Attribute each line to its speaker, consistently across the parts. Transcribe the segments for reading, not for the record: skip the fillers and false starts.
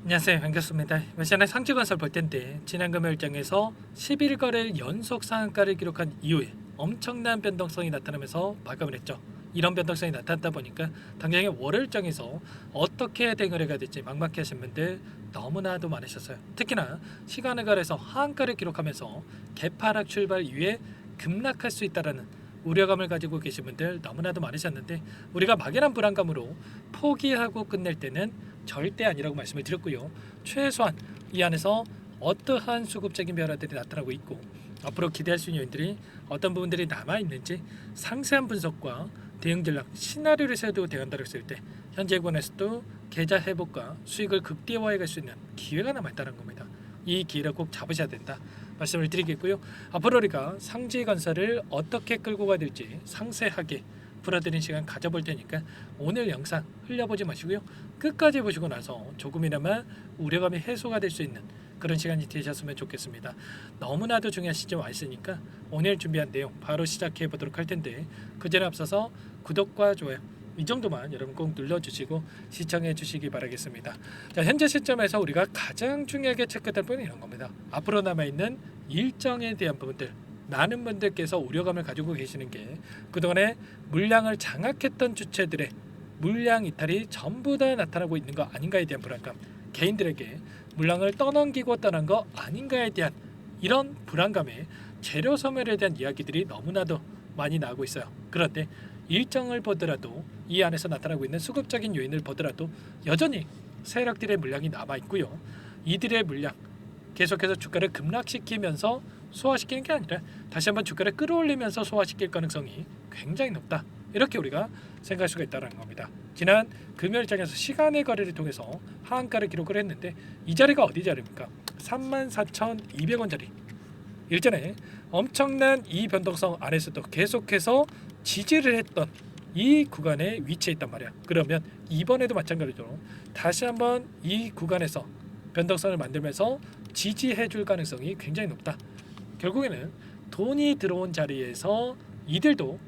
Speaker 1: 안녕하세요, 반갑습니다. 이번 시간에 상지건설 볼 텐데 지난 금요일장에서 11거래일 연속 상한가를 기록한 이후에 엄청난 변동성이 나타나면서 마감을 했죠. 이런 변동성이 나타났다 보니까 당장에 월요일장에서 어떻게 대응을 해야 될지 막막해 하신 분들 너무나도 많으셨어요. 특히나 시간을 가려서 하한가를 기록하면서 개파락 출발 이후에 급락할 수 있다라는 우려감을 가지고 계신 분들 너무나도 많으셨는데, 우리가 막연한 불안감으로 포기하고 끝낼 때는 절대 아니라고 말씀을 드렸고요. 최소한 이 안에서 어떠한 수급적인 변화들이 나타나고 있고 앞으로 기대할 수 있는 요인들이 어떤 부분들이 남아있는지 상세한 분석과 대응 전략, 시나리오를 세워두고 대응한다고 했을 때 현재 구간에서도 계좌 회복과 수익을 극대화해 갈 수 있는 기회가 남아있다는 겁니다. 이 기회를 꼭 잡으셔야 된다 말씀을 드리겠고요. 앞으로 우리가 상지건설을 어떻게 끌고 가야 될지 상세하게 풀어드리는 시간 가져볼 테니까 오늘 영상 흘려보지 마시고요. 끝까지 보시고 나서 조금이나마 우려감이 해소가 될 수 있는 그런 시간이 되셨으면 좋겠습니다. 너무나도 중요한 시점 와 있으니까 오늘 준비한 내용 바로 시작해 보도록 할 텐데, 그 전에 앞서서 구독과 좋아요 이 정도만 여러분 꼭 눌러주시고 시청해 주시기 바라겠습니다. 자, 현재 시점에서 우리가 가장 중요하게 체크할 부분은 이런 겁니다. 앞으로 남아있는 일정에 대한 부분들, 많은 분들께서 우려감을 가지고 계시는 게 그동안에 물량을 장악했던 주체들의 물량 이탈이 전부 다 나타나고 있는 거 아닌가에 대한 불안감, 개인들에게 물량을 떠넘기고 떠난 거 아닌가에 대한 이런 불안감에 재료 소멸에 대한 이야기들이 너무나도 많이 나오고 있어요. 그런데 일정을 보더라도 이 안에서 나타나고 있는 수급적인 요인을 보더라도 여전히 세력들의 물량이 남아 있고요. 이들의 물량 계속해서 주가를 급락시키면서 소화시키는 게 아니라 다시 한번 주가를 끌어올리면서 소화시킬 가능성이 굉장히 높다, 이렇게 우리가 생각할 수가 있다는 겁니다. 지난 금요일장에서 시간의 거래를 통해서 하한가를 기록을 했는데 이 자리가 어디 자리입니까? 34,200원짜리. 일전에 엄청난 이 변동성 안에서도 계속해서 지지를 했던 이 구간에 위치해 있단 말이야. 그러면 이번에도 마찬가지로 다시 한번 이 구간에서 변동성을 만들면서 지지해 줄 가능성이 굉장히 높다. 결국에는 돈이 들어온 자리에서 이들도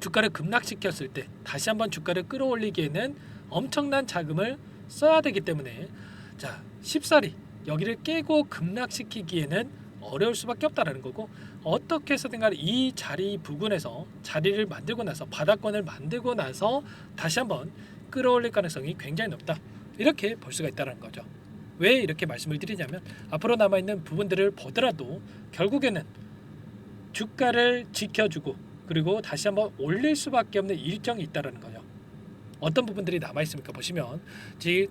Speaker 1: 주가를 급락시켰을 때 다시 한번 주가를 끌어올리기에는 엄청난 자금을 써야 되기 때문에, 자, 쉽사리 여기를 깨고 급락시키기에는 어려울 수밖에 없다라는 거고, 어떻게 해서든 간에 이 자리 부근에서 자리를 만들고 나서 바닥권을 만들고 나서 다시 한번 끌어올릴 가능성이 굉장히 높다, 이렇게 볼 수가 있다는 거죠. 왜 이렇게 말씀을 드리냐면 앞으로 남아있는 부분들을 보더라도 결국에는 주가를 지켜주고 그리고 다시 한번 올릴 수밖에 없는 일정이 있다는 거죠. 어떤 부분들이 남아있습니까? 보시면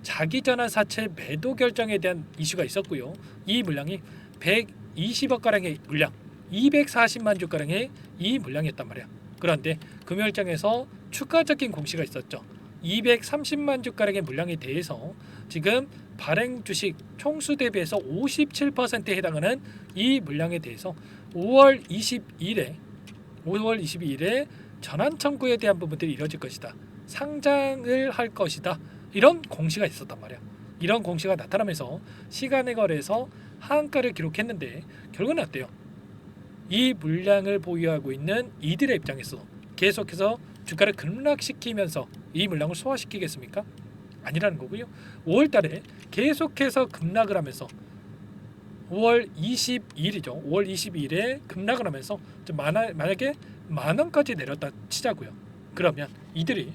Speaker 1: 자기 전환 사채 매도 결정에 대한 이슈가 있었고요. 이 물량이 120억가량의 물량, 240만 주가량의 이 물량이었단 말이야. 그런데 금요일장에서 추가적인 공시가 있었죠. 230만 주가량의 물량에 대해서 지금 발행 주식 총수 대비해서 57%에 해당하는 이 물량에 대해서 5월 22일에 전환 청구에 대한 부분들이 이뤄질 것이다, 상장을 할 것이다, 이런 공시가 있었단 말이야. 이런 공시가 나타나면서 시간의 거래에서 하한가를 기록했는데 결국은 어때요? 이 물량을 보유하고 있는 이들의 입장에서 계속해서 주가를 급락시키면서 이 물량을 소화시키겠습니까? 아니라는 거고요. 5월달에 계속해서 급락을 하면서 5월 22일이죠. 5월 22일에 급락을 하면서 만약에 만원까지 내렸다 치자고요. 그러면 이들이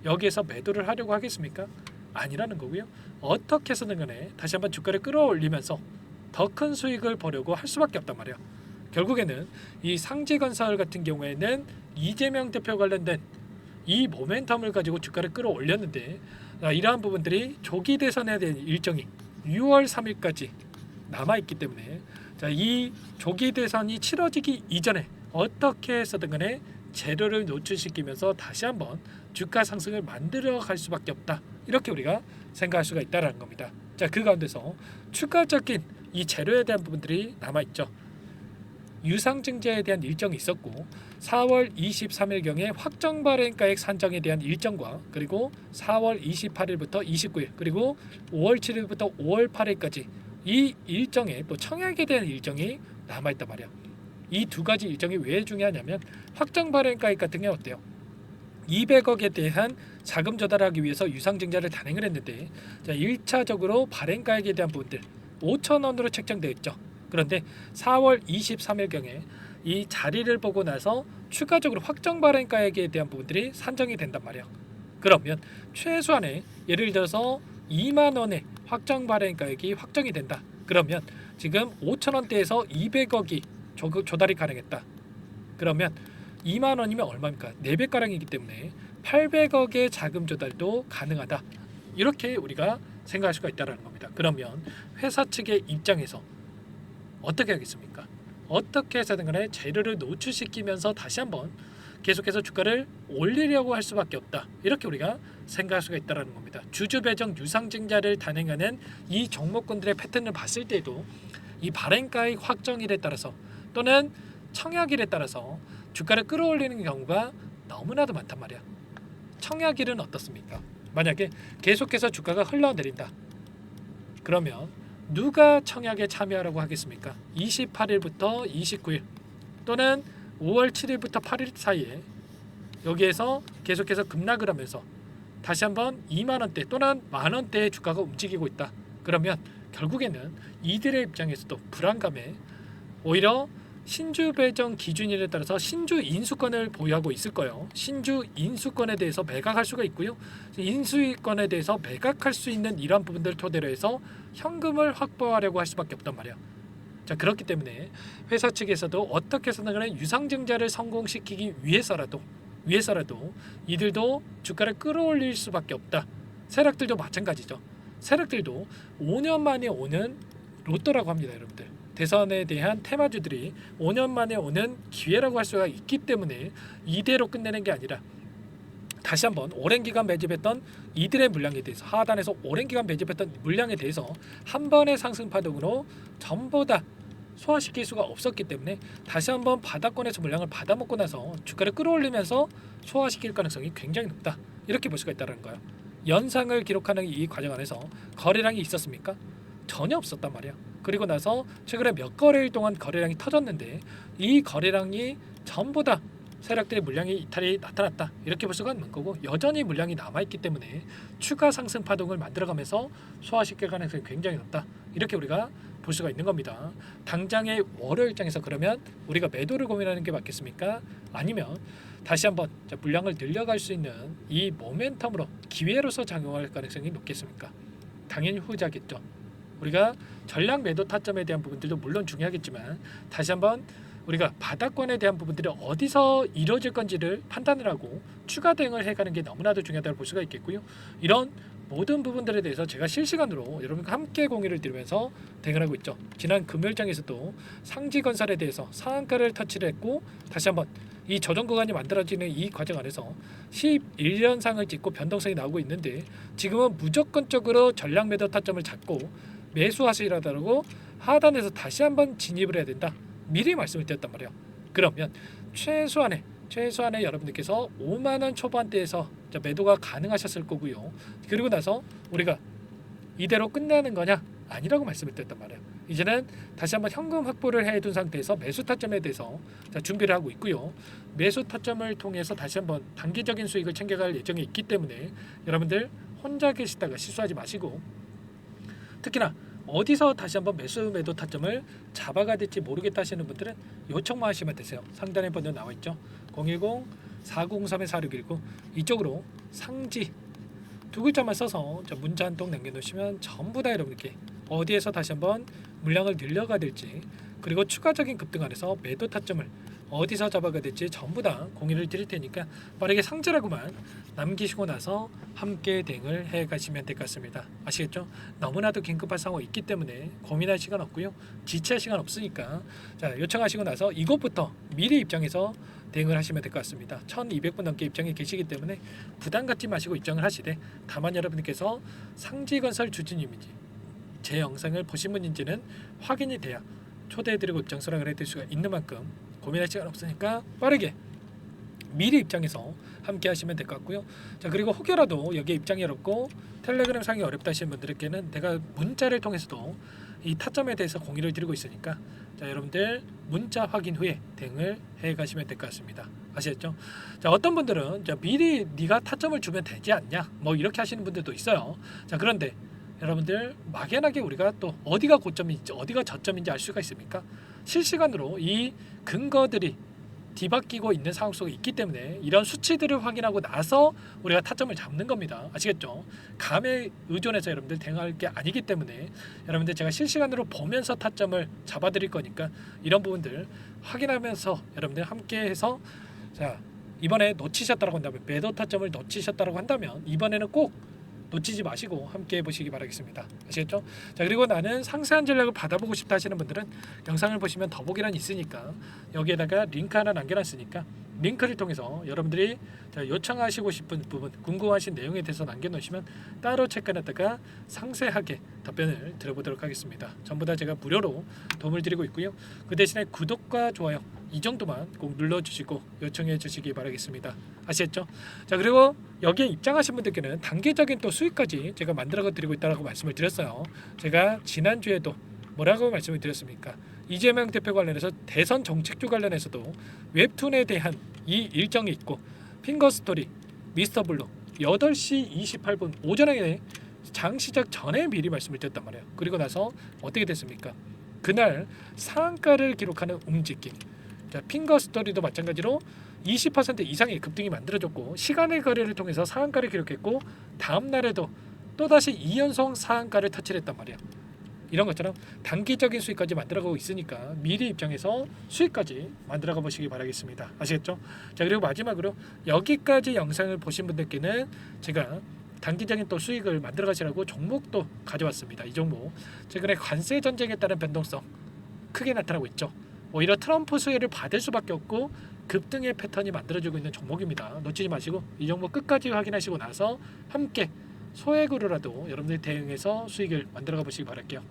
Speaker 1: 여기에서 매도를 하려고 하겠습니까? 아니라는 거고요. 어떻게 해서든 간에 다시 한번 주가를 끌어올리면서 더 큰 수익을 보려고 할 수밖에 없단 말이에요. 결국에는 이 상지건설 같은 경우에는 이재명 대표 관련된 이 모멘텀을 가지고 주가를 끌어올렸는데, 이러한 부분들이 조기 대선에 대한 일정이 6월 3일까지 남아있기 때문에, 이 조기 대선이 치러지기 이전에 어떻게 해서든 간에 재료를 노출시키면서 다시 한번 주가 상승을 만들어 갈 수밖에 없다, 이렇게 우리가 생각할 수가 있다는 겁니다. 자, 그 가운데서 추가적인 이 재료에 대한 부분들이 남아있죠. 유상증자에 대한 일정이 있었고 4월 23일경에 확정 발행가액 산정에 대한 일정과 그리고 4월 28일부터 29일 그리고 5월 7일부터 5월 8일까지 이 일정에 또 청약에 대한 일정이 남아있단 말이야. 이 두 가지 일정이 왜 중요하냐면 확정 발행가액 같은 게 어때요? 200억에 대한 자금 조달하기 위해서 유상증자를 단행을 했는데, 자, 1차적으로 발행가액에 대한 부분들 5천 원으로 책정되어 있죠. 그런데 4월 23일경에 이 자리를 보고 나서 추가적으로 확정 발행가액에 대한 부분들이 산정이 된단 말이에요. 그러면 최소한의 예를 들어서 2만 원의 확정 발행가액이 확정이 된다. 그러면 지금 5천 원대에서 200억이 조달이 가능했다. 그러면 2만 원이면 얼마입니까? 4배 가량이기 때문에 800억의 자금 조달도 가능하다. 이렇게 우리가 생각할 수가 있다는 겁니다. 그러면 회사 측의 입장에서 어떻게 하겠습니까? 어떻게 해서든 간에 재료를 노출시키면서 다시 한번 계속해서 주가를 올리려고 할 수밖에 없다. 이렇게 우리가 생각할 수가 있다는 겁니다. 주주 배정 유상증자를 단행하는 이 종목군들의 패턴을 봤을 때도 이 발행가액 확정일에 따라서 또는 청약일에 따라서 주가를 끌어올리는 경우가 너무나도 많단 말이야. 청약일은 어떻습니까? 만약에 계속해서 주가가 흘러내린다. 그러면 누가 청약에 참여하라고 하겠습니까? 28일부터 29일 또는 5월 7일부터 8일 사이에 여기에서 계속해서 급락을 하면서 다시 한번 2만 원대 또는 만 원대의 주가가 움직이고 있다. 그러면 결국에는 이들의 입장에서도 불안감에 오히려 신주 배정 기준일에 따라서 신주 인수권을 보유하고 있을 거예요. 신주 인수권에 대해서 매각할 수가 있고요. 인수권에 대해서 매각할 수 있는 이러한 부분들을 토대로 해서 현금을 확보하려고 할 수밖에 없단 말이에요. 자, 그렇기 때문에 회사 측에서도 어떻게 해서든 간에 유상증자를 성공시키기 위해서라도 이들도 주가를 끌어올릴 수밖에 없다. 세력들도 마찬가지죠. 세력들도 5년 만에 오는 로또라고 합니다, 여러분들. 대선에 대한 테마주들이 5년 만에 오는 기회라고 할 수가 있기 때문에 이대로 끝내는 게 아니라 다시 한번 오랜 기간 매집했던 이들의 물량에 대해서 하단에서 오랜 기간 매집했던 물량에 대해서 한 번의 상승 파동으로 전부 다 소화시킬 수가 없었기 때문에 다시 한번 바닥권에서 물량을 받아먹고 나서 주가를 끌어올리면서 소화시킬 가능성이 굉장히 높다. 이렇게 볼 수가 있다는 거예요. 연상을 기록하는 이 과정 안에서 거래량이 있었습니까? 전혀 없었단 말이야. 그리고 나서 최근에 몇 거래일 동안 거래량이 터졌는데 이 거래량이 전부 다 세력들의 물량이 이탈이 나타났다. 이렇게 볼 수가 있는 거고 여전히 물량이 남아있기 때문에 추가 상승 파동을 만들어가면서 소화시킬 가능성이 굉장히 높다. 이렇게 우리가 볼 수가 있는 겁니다. 당장의 월요 입장에서 그러면 우리가 매도를 고민하는 게 맞겠습니까? 아니면 다시 한번 물량을 늘려갈 수 있는 이 모멘텀으로 기회로서 작용할 가능성이 높겠습니까? 당연히 후자겠죠. 우리가 전략 매도 타점에 대한 부분들도 물론 중요하겠지만 다시 한번 우리가 바닥권에 대한 부분들이 어디서 이루어질 건지를 판단을 하고 추가 대응을 해가는 게 너무나도 중요하다고 볼 수가 있겠고요. 이런 모든 부분들에 대해서 제가 실시간으로 여러분과 함께 공유를 드리면서 대응을 하고 있죠. 지난 금요일장에서도 상지건설에 대해서 상한가를 터치를 했고 다시 한번 이 조정 구간이 만들어지는 이 과정 안에서 11년상을 찍고 변동성이 나오고 있는데 지금은 무조건적으로 전략 매도 타점을 잡고 매수하시라고 하단에서 다시 한번 진입을 해야 된다. 미리 말씀을 드렸단 말이에요. 그러면 최소한의 여러분들께서 5만 원 초반대에서 매도가 가능하셨을 거고요. 그리고 나서 우리가 이대로 끝나는 거냐? 아니라고 말씀을 드렸단 말이에요. 이제는 다시 한번 현금 확보를 해둔 상태에서 매수 타점에 대해서 준비를 하고 있고요. 매수 타점을 통해서 다시 한번 단기적인 수익을 챙겨갈 예정에 있기 때문에 여러분들 혼자 계시다가 실수하지 마시고 특히나 어디서 다시 한번 매도 타점을 잡아가야 될지 모르겠다 하시는 분들은 요청만 하시면 되세요. 상단에 번호 나와 있죠. 010-403-4619 이쪽으로 상지 두 글자만 써서 문자 한 통 남겨놓으시면 전부 다 여러분께 어디에서 다시 한번 물량을 늘려가야 될지 그리고 추가적인 급등 안에서 매도 타점을 어디서 잡아가야 될지 전부 다 공유를 드릴 테니까 빠르게 상지라고만 남기시고 나서 함께 대응을 해 가시면 될 것 같습니다. 아시겠죠? 너무나도 긴급한 상황이 있기 때문에 고민할 시간 없고요. 지체할 시간 없으니까 자 요청하시고 나서 이것부터 미리 입장해서 대응을 하시면 될 것 같습니다. 1200분 넘게 입장에 계시기 때문에 부담 갖지 마시고 입장을 하시되 다만 여러분께서 상지건설 주주님인지 제 영상을 보신 분인지는 확인이 돼야 초대해드리고 입장 수락을 해드릴 수가 있는 만큼 고민할 시간 없으니까 빠르게 미리 입장해서 함께 하시면 될 것 같고요. 자, 그리고 혹여라도 여기에 입장이 어렵고 텔레그램 상이 어렵다 하시는 분들에게는 내가 문자를 통해서도 이 타점에 대해서 공유를 드리고 있으니까 자, 여러분들 문자 확인 후에 대응을 해 가시면 될 것 같습니다. 아시겠죠? 자, 어떤 분들은 자, 미리 네가 타점을 주면 되지 않냐 뭐 이렇게 하시는 분들도 있어요. 자, 그런데 여러분들 막연하게 우리가 또 어디가 고점인지 어디가 저점인지 알 수가 있습니까? 실시간으로 이 근거들이 뒤바뀌고 있는 상황 속에 있기 때문에 이런 수치들을 확인하고 나서 우리가 타점을 잡는 겁니다. 아시겠죠? 감에 의존해서 여러분들 대응할 게 아니기 때문에 여러분들 제가 실시간으로 보면서 타점을 잡아드릴 거니까 이런 부분들 확인하면서 여러분들 함께해서 자, 이번에 놓치셨다고 한다면 매도 타점을 놓치셨다고 한다면 이번에는 꼭 놓치지 마시고 함께 해보시기 바라겠습니다. 아시겠죠? 자, 그리고 나는 상세한 전략을 받아보고 싶다 하시는 분들은 영상을 보시면 더보기란 있으니까 여기에다가 링크 하나 남겨놨으니까 링크를 통해서 여러분들이 요청하시고 싶은 부분, 궁금하신 내용에 대해서 남겨놓으시면 따로 체크해놨다가 상세하게 답변을 드려보도록 하겠습니다. 전부 다 제가 무료로 도움을 드리고 있고요. 그 대신에 구독과 좋아요 이 정도만 꼭 눌러주시고 요청해 주시기 바라겠습니다. 아시겠죠? 자, 그리고 여기에 입장하신 분들께는 단기적인 또 수익까지 제가 만들어 드리고 있다고 말씀을 드렸어요. 제가 지난주에도 뭐라고 말씀을 드렸습니까? 이재명 대표 관련해서 대선 정책주 관련해서도 웹툰에 대한 이 일정이 있고 핑거스토리, 미스터블루 8시 28분 오전에 장 시작 전에 미리 말씀을 드렸단 말이에요. 그리고 나서 어떻게 됐습니까? 그날 상한가를 기록하는 움직임. 자, 핑거스토리도 마찬가지로 20% 이상의 급등이 만들어졌고 시간의 거래를 통해서 상한가를 기록했고 다음 날에도 또다시 2연속 상한가를 터치를 했단 말이에요. 이런 것처럼 단기적인 수익까지 만들어가고 있으니까 미리 입장해서 수익까지 만들어가 보시기 바라겠습니다. 아시겠죠? 자, 그리고 마지막으로 여기까지 영상을 보신 분들께는 제가 단기적인 또 수익을 만들어 가시라고 종목도 가져왔습니다. 이 종목 최근에 관세 전쟁에 따른 변동성 크게 나타나고 있죠. 오히려 트럼프 수혜를 받을 수밖에 없고 급등의 패턴이 만들어지고 있는 종목입니다. 놓치지 마시고 이 종목 끝까지 확인하시고 나서 함께 소액으로라도 여러분들이 대응해서 수익을 만들어가 보시기 바랄게요.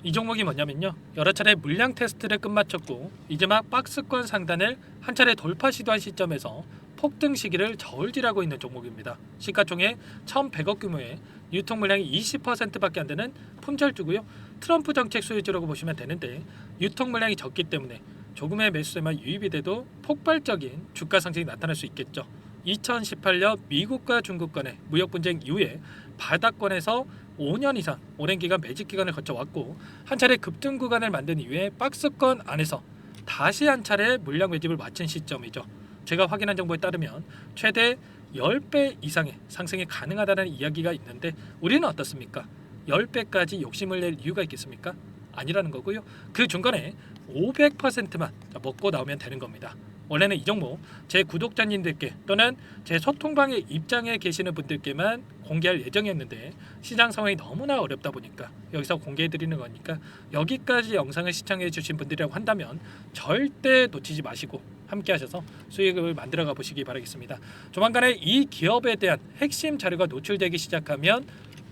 Speaker 1: 이 종목이 뭐냐면요, 여러 차례 물량 테스트를 끝마쳤고 이제 막 박스권 상단을 한 차례 돌파 시도한 시점에서 폭등 시기를 저울질하고 있는 종목입니다. 시가총액 1,100억 규모의 유통 물량이 20%밖에 안 되는 품절주고요. 트럼프 정책 수혜주라고 보시면 되는데 유통 물량이 적기 때문에 조금의 매수세만 유입이 돼도 폭발적인 주가 상승이 나타날 수 있겠죠. 2018년 미국과 중국 간의 무역 분쟁 이후에 바닥권에서 5년 이상 오랜 기간 매집 기간을 거쳐왔고 한 차례 급등 구간을 만든 이후에 박스권 안에서 다시 한 차례 물량 매집을 마친 시점이죠. 제가 확인한 정보에 따르면 최대 10배 이상의 상승이 가능하다는 이야기가 있는데 우리는 어떻습니까? 10배까지 욕심을 낼 이유가 있겠습니까? 아니라는 거고요. 그 중간에 500%만 먹고 나오면 되는 겁니다. 원래는 이 종목 제 구독자님들께 또는 제 소통방에 입장해 계시는 분들께만 공개할 예정이었는데 시장 상황이 너무나 어렵다 보니까 여기서 공개해 드리는 거니까 여기까지 영상을 시청해 주신 분들이라고 한다면 절대 놓치지 마시고 함께 하셔서 수익을 만들어 가 보시기 바라겠습니다. 조만간에 이 기업에 대한 핵심 자료가 노출되기 시작하면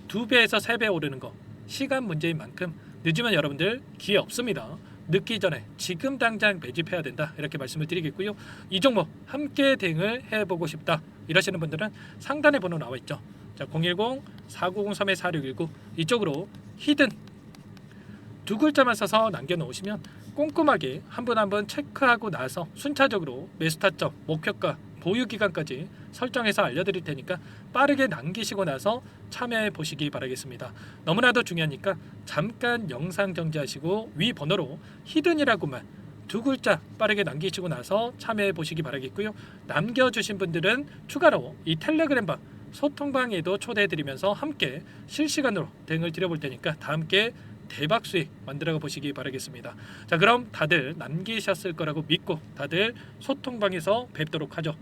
Speaker 1: 2배에서 3배 오르는 거 시간 문제인 만큼 늦으면 여러분들 기회 없습니다. 늦기 전에 지금 당장 매집해야 된다 이렇게 말씀을 드리겠고요. 이 종목 함께 대응을 해보고 싶다 이러시는 분들은 상단에 번호 나와 있죠. 자, 010-4903-4619 이쪽으로 히든 두 글자만 써서 남겨놓으시면 꼼꼼하게 한 분 한 분 체크하고 나서 순차적으로 매수 타점, 목표가, 보유 기간까지 설정해서 알려드릴 테니까 빠르게 남기시고 나서 참여해 보시기 바라겠습니다. 너무나도 중요하니까 잠깐 영상 정지하시고 위 번호로 히든이라고만 두 글자 빠르게 남기시고 나서 참여해 보시기 바라겠고요. 남겨주신 분들은 추가로 이 텔레그램방 소통방에도 초대해 드리면서 함께 실시간으로 대응을 드려볼 테니까 다 함께 대박 수익 만들어 보시기 바라겠습니다. 자, 그럼 다들 남기셨을 거라고 믿고 다들 소통방에서 뵙도록 하죠.